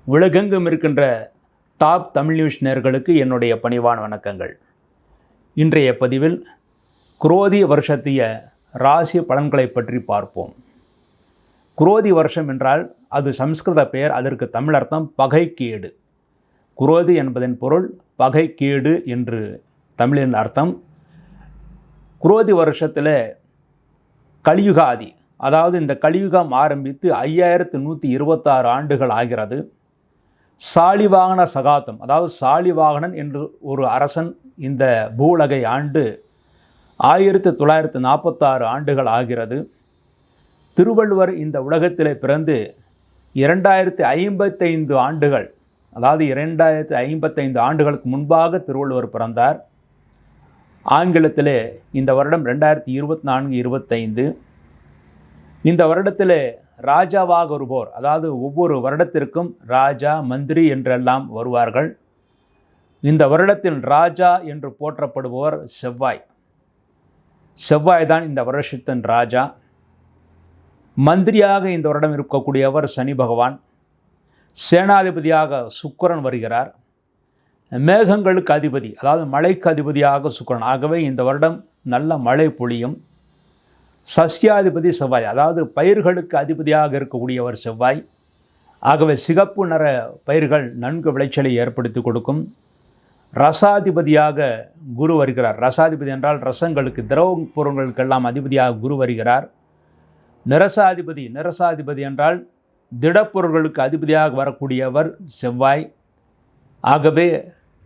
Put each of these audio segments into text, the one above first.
உலகெங்கும் இருக்கின்ற top Tamil news நேயர்களுக்கு என்னுடைய பணிவான வணக்கங்கள். இன்றைய பதிவில் குரோதி வருஷத்திய ராசி பலன்களை பற்றி பார்ப்போம். குரோதி வருஷம் என்றால் அது சம்ஸ்கிருத பெயர், அதற்கு தமிழ் அர்த்தம் பகைக்கேடு. குரோதி என்பதன் பொருள் பகைக்கேடு என்று தமிழின் அர்த்தம். குரோதி வருஷத்தில் கலியுகாதி, அதாவது இந்த கலியுகம் ஆரம்பித்து 5126 ஆண்டுகள் ஆகிறது. சாலிவாகன சகாத்தம், அதாவது சாலிவாகனன் என்று ஒரு அரசன் இந்த பூலகை ஆண்டு 1946 ஆண்டுகள் ஆகிறது. திருவள்ளுவர் இந்த உலகத்தில் பிறந்து 2055 ஆண்டுகள், அதாவது 2055 ஆண்டுகளுக்கு முன்பாக திருவள்ளுவர் பிறந்தார். ஆங்கிலத்தில் இந்த வருடம் 2024-25. இந்த வருடத்தில் ராஜாவாக வருவோர், அதாவது ஒவ்வொரு வருடத்திற்கும் ராஜா மந்திரி என்றெல்லாம் வருவார்கள். இந்த வருடத்தில் ராஜா என்று போற்றப்படுபவர் செவ்வாய். செவ்வாய் தான் இந்த வருஷத்தின் ராஜா. மந்திரியாக இந்த வருடம் இருக்கக்கூடியவர் சனி பகவான். சேனாதிபதியாக சுக்கிரன் வருகிறார். மேகங்களுக்கு அதிபதி, அதாவது மழைக்கு அதிபதியாக சுக்கிரன். ஆகவே இந்த வருடம் நல்ல மழை பொழியும். சஸ்யாதிபதி செவ்வாய், அதாவது பயிர்களுக்கு அதிபதியாக இருக்கக்கூடியவர் செவ்வாய். ஆகவே சிகப்பு நிற பயிர்கள் நன்கு விளைச்சலை ஏற்படுத்தி கொடுக்கும். ரசாதிபதியாக குரு வருகிறார். ரசாதிபதி என்றால் ரசங்களுக்கு, திரவ பொருட்களுக்கெல்லாம் அதிபதியாக குரு வருகிறார். நிரசாதிபதி என்றால் திடப்பொருள்களுக்கு அதிபதியாக வரக்கூடியவர் செவ்வாய். ஆகவே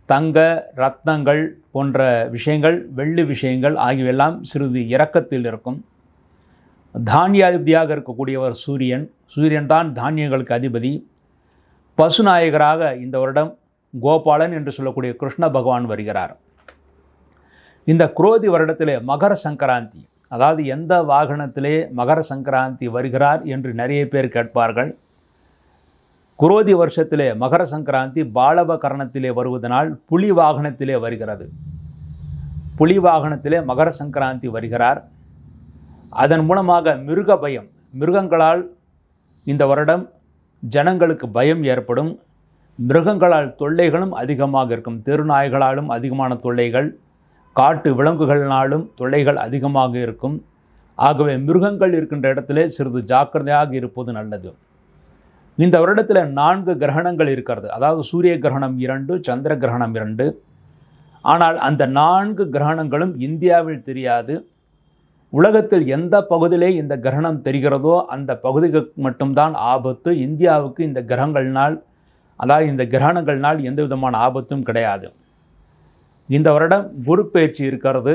தங்க, ரத்னங்கள் போன்ற விஷயங்கள், வெள்ளி விஷயங்கள் ஆகியவெல்லாம் சிறிது இரக்கத்தில் இருக்கும். தானியாதிபதியாக இருக்கக்கூடியவர் சூரியன். சூரியன் தான் தானியங்களுக்கு அதிபதி. பசுநாயகராக இந்த வருடம் கோபாலன் என்று சொல்லக்கூடிய கிருஷ்ண பகவான் வருகிறார். இந்த குரோதி வருடத்திலே மகர சங்கராந்தி, அதாவது எந்த வாகனத்திலே மகர சங்கராந்தி வருகிறார் என்று நிறைய பேர் கேட்பார்கள். குரோதி வருஷத்திலே மகர சங்கராந்தி பாலவ கரணத்திலே வருவதனால் புலி வாகனத்திலே வருகிறது. புலி வாகனத்திலே மகர சங்கராந்தி வருகிறார். அதன் மூலமாக மிருக பயம், மிருகங்களால் இந்த வருடம் ஜனங்களுக்கு பயம் ஏற்படும். மிருகங்களால் தொல்லைகளும் அதிகமாக இருக்கும். தெருநாய்களாலும் அதிகமான தொல்லைகள், காட்டு விலங்குகளினாலும் தொல்லைகள் அதிகமாக இருக்கும். ஆகவே மிருகங்கள் இருக்கின்ற இடத்திலே சிறிது ஜாக்கிரதையாக இருப்பது நல்லது. இந்த வருடத்தில் 4 கிரகணங்கள் இருக்கிறது. அதாவது சூரிய கிரகணம் 2, சந்திர கிரகணம் 2. ஆனால் அந்த 4 கிரகணங்களும் இந்தியாவில் தெரியாது. உலகத்தில் எந்த பகுதியிலே இந்த கிரகணம் தெரிகிறதோ அந்த பகுதிக்கு மட்டும்தான் ஆபத்து. இந்தியாவுக்கு இந்த கிரகங்கள்னால், அதாவது இந்த கிரகணங்கள்னால் எந்த விதமான ஆபத்தும் கிடையாது. இந்த வருடம் குரு பயிற்சி இருக்கிறது.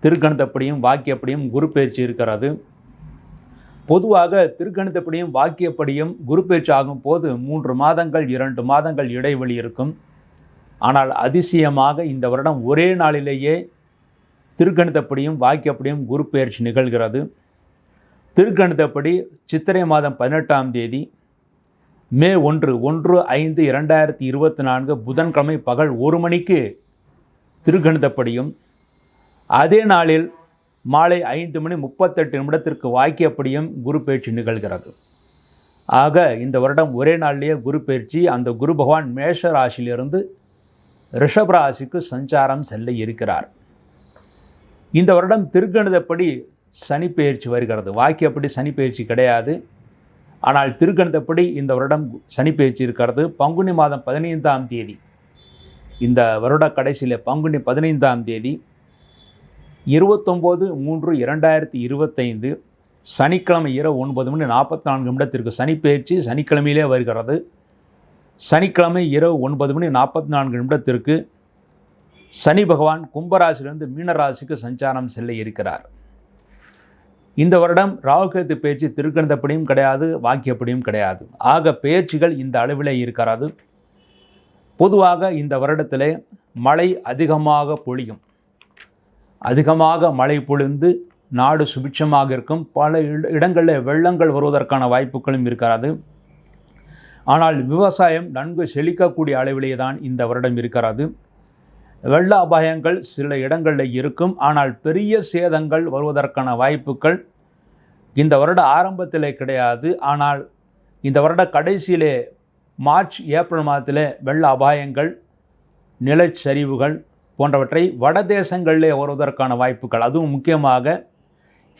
திருக்கணிதப்படியும் வாக்கியப்படியும் குரு பயிற்சி இருக்கிறது. பொதுவாக திருக்கணிதப்படியும் வாக்கியப்படியும் குரு பயிற்சி ஆகும் போது 3 மாதங்கள் 2 மாதங்கள் இடைவெளி இருக்கும். ஆனால் அதிசயமாக இந்த வருடம் ஒரே நாளிலேயே திருக்கணிதப்படியும் வாக்கியப்படியும் குரு பயிற்சி நிகழ்கிறது. திருக்கணிதப்படி சித்திரை மாதம் 18ஆம் தேதி மே 1/5/2024 புதன்கிழமை பகல் 1 மணிக்கு திருக்கணிதப்படியும், அதே நாளில் மாலை 5:38 வாக்கியப்படியும் குரு பயிற்சி நிகழ்கிறது. ஆக இந்த வருடம் ஒரே நாளிலேயே குரு பயிற்சி. அந்த குரு பகவான் மேஷ ராசியிலிருந்து ரிஷப ராசிக்கு சஞ்சாரம் செல்ல இருக்கிறார். இந்த வருடம் திருக்கணிதப்படி சனி பயிற்சி வருகிறது. வாக்கியப்படி சனி பயிற்சி கிடையாது. ஆனால் திருக்கணிதப்படி இந்த வருடம் சனி பயிற்சி இருக்கிறது. பங்குனி மாதம் 15ஆம் தேதி, இந்த வருட கடைசியில் பங்குனி 15ஆம் தேதி 29/3/2025 சனிக்கிழமை இரவு 9:44 சனி பயிற்சி சனிக்கிழமையிலே வருகிறது. சனிக்கிழமை இரவு 9:44 சனி பகவான் கும்பராசிலிருந்து மீனராசிக்கு சஞ்சாரம் செல்ல இருக்கிறார். இந்த வருடம் ராகுகேது பயிற்சி திருக்கணிதப்படியும் கிடையாது, வாக்கியப்படியும் கிடையாது. ஆக பயிற்சிகள் இந்த அளவிலே இருக்கிறது. பொதுவாக இந்த வருடத்திலே மழை அதிகமாக பொழியும். அதிகமாக மழை பொழிந்து நாடு சுபிட்சமாக இருக்கும். பல இடங்களில் வெள்ளங்கள் வருவதற்கான வாய்ப்புகளும் இருக்கிறது. ஆனால் விவசாயம் நன்கு செழிக்கக்கூடிய அளவிலே தான் இந்த வருடம் இருக்கிறது. வெள்ள அபாயங்கள் சில இடங்களில் இருக்கும். ஆனால் பெரிய சேதங்கள் வருவதற்கான வாய்ப்புகள் இந்த வருட ஆரம்பத்திலே கிடையாது. ஆனால் இந்த வருட கடைசியிலே மார்ச் ஏப்ரல் மாதத்தில் வெள்ள அபாயங்கள், நிலச்சரிவுகள் போன்றவற்றை வடதேசங்களிலே வருவதற்கான வாய்ப்புகள், அதுவும் முக்கியமாக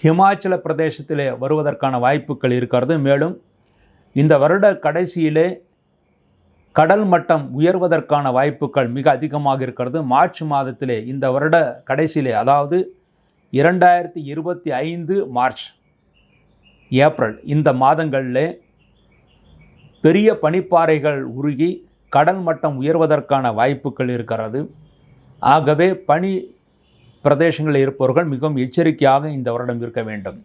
ஹிமாச்சல பிரதேசத்திலே வருவதற்கான வாய்ப்புகள் இருக்கிறது. மேலும் இந்த வருட கடைசியிலே கடல் மட்டம் உயர்வதற்கான வாய்ப்புகள் மிக அதிகமாக இருக்கிறது. மார்ச் மாதத்திலே, இந்த வருட கடைசியிலே, அதாவது 2025 மார்ச் ஏப்ரல் இந்த மாதங்களிலே பெரிய பனிப்பாறைகள் உருகி கடல் மட்டம் உயர்வதற்கான வாய்ப்புகள் இருக்கிறது. ஆகவே பனி பிரதேசங்களில் இருப்பவர்கள் மிகவும் எச்சரிக்கையாக இந்த வருடம் இருக்க வேண்டும்.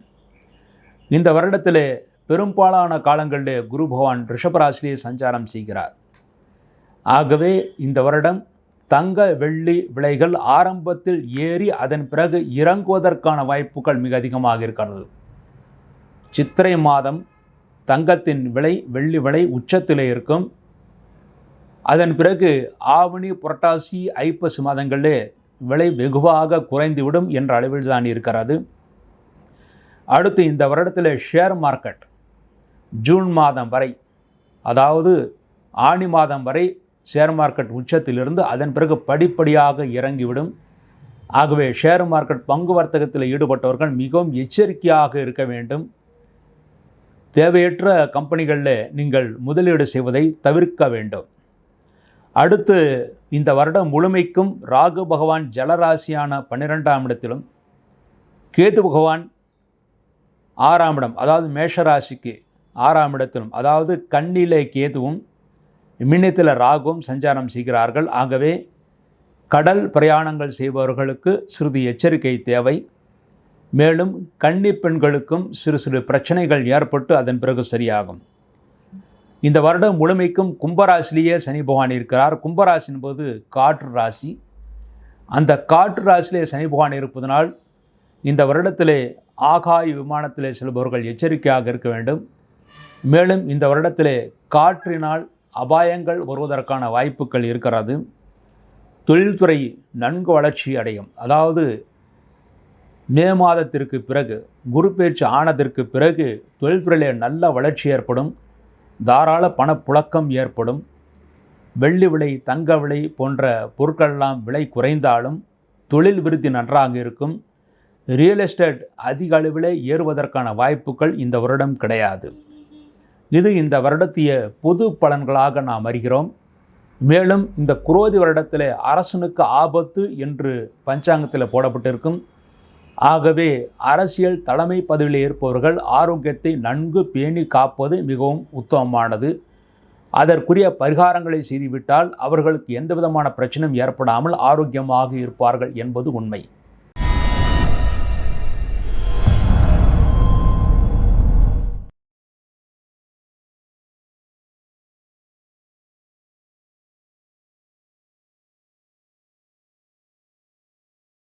இந்த வருடத்திலே பெரும்பாலான காலங்களிலே குரு பகவான் ரிஷபராசிலே சஞ்சாரம் செய்கிறார். ஆகவே இந்த வருடம் தங்க வெள்ளி விலைகள் ஆரம்பத்தில் ஏறி அதன் பிறகு இறங்குவதற்கான வாய்ப்புகள் மிக அதிகமாக இருக்கிறது. சித்திரை மாதம் தங்கத்தின் விலை, வெள்ளி விலை உச்சத்திலே இருக்கும். அதன் பிறகு ஆவணி, புரட்டாசி, ஐப்பசி மாதங்களிலே விலை வெகுவாக குறைந்துவிடும் என்ற அளவில் தான் இருக்கிறது. அடுத்து இந்த வருடத்தில் ஷேர் மார்க்கெட் ஜூன் மாதம் வரை, அதாவது ஆணி மாதம் வரை ஷேர் மார்க்கெட் உச்சத்திலிருந்து அதன் பிறகு படிப்படியாக இறங்கிவிடும். ஆகவே ஷேர் மார்க்கெட் பங்கு வர்த்தகத்தில் ஈடுபட்டவர்கள் மிகவும் எச்சரிக்கையாக இருக்க வேண்டும். தேவையற்ற கம்பெனிகளில் நீங்கள் முதலீடு செய்வதை தவிர்க்க வேண்டும். அடுத்து இந்த வருடம் முழுமைக்கும் ராகு பகவான் ஜலராசியான 12ஆம் இடத்திலும், கேது பகவான் 6ஆம் இடம், அதாவது மேஷராசிக்கு 6ஆம் இடத்திலும், அதாவது கன்னியிலே கேதுவும் மின்னத்தில் ராகுவும் சஞ்சாரம் செய்கிறார்கள். ஆகவே கடல் பிரயாணங்கள் செய்பவர்களுக்கு சிறிது எச்சரிக்கை தேவை. மேலும் கன்னி பெண்களுக்கும் சிறு சிறு பிரச்சனைகள் ஏற்பட்டு அதன் பிறகு சரியாகும். இந்த வருடம் முழுமைக்கும் கும்பராசிலேயே சனி பகவான் இருக்கிறார். கும்பராசி என்பது காற்று ராசி. அந்த காற்று ராசியிலே சனி பகவான் இருப்பதனால் இந்த வருடத்திலே ஆகாய விமானத்திலே செல்பவர்கள் எச்சரிக்கையாக இருக்க வேண்டும். மேலும் இந்த வருடத்திலே காற்றினால் அபாயங்கள் வருவதற்கான வாய்ப்புகள் இருக்கிறது. தொழில்துறை நன்கு வளர்ச்சி அடையும். அதாவது மே மாதத்திற்கு பிறகு, குரு பெயர்ச்சி ஆனதற்கு பிறகு தொழில்துறையிலே நல்ல வளர்ச்சி ஏற்படும். தாராள பணப்புழக்கம் ஏற்படும். வெள்ளி விலை, தங்க விலை போன்ற பொருட்களெல்லாம் விலை குறைந்தாலும் தொழில் விருத்தி நன்றாக இருக்கும். ரியல் எஸ்டேட் அதிக அளவில் ஏறுவதற்கான வாய்ப்புகள் இந்த வருடம் கிடையாது. இது இந்த வருடத்திய பொது பலன்களாக நாம் அறிகிறோம். மேலும் இந்த குரோதி வருடத்தில் அரசனுக்கு ஆபத்து என்று பஞ்சாங்கத்தில் போடப்பட்டிருக்கும். ஆகவே அரசியல் தலைமை பதவியில் இருப்பவர்கள் ஆரோக்கியத்தை நன்கு பேணி காப்பது மிகவும் உத்தமமானது. அதற்குரிய பரிகாரங்களை செய்துவிட்டால் அவர்களுக்கு எந்த விதமான பிரச்சனையும் ஏற்படாமல் ஆரோக்கியமாக இருப்பார்கள் என்பது உண்மை.